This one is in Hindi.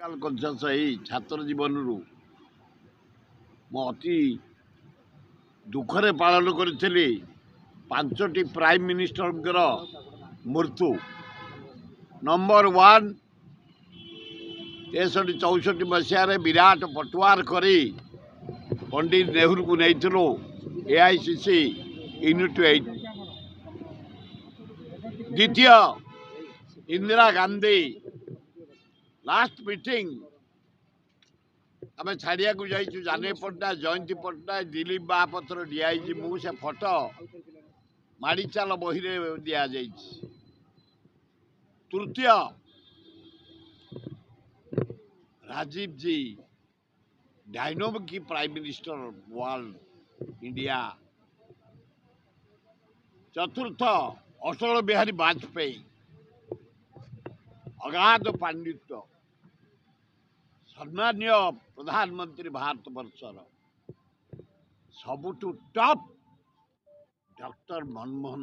छात्र जीवन रु अति दुखरे पालन करी 5टी प्राइम मिनिस्टर मृत्यु। नंबर 1 63-64 मसीह विराट पटवार करी पंडित नेहरू को नहीं AICC यूनिट 8। द्वितीय इंदिरा गांधी लास्ट मीटिंग आम छाड़िया को जाइए जाने पट्टनायक जयंती पट्टनायक दिलीप महापत्र डीआईजी मुझे फोटो माड़ीचाल बही दि जाए। तृतीय राजीव जी डायनोमिक प्राइम मिनिस्टर वर्ल्ड इंडिया। चतुर्थ अटल बिहारी वाजपेयी अगाध पांडित्य सम्मान्य प्रधानमंत्री भारत वर्षर सबुठु टॉप डॉक्टर मनमोहन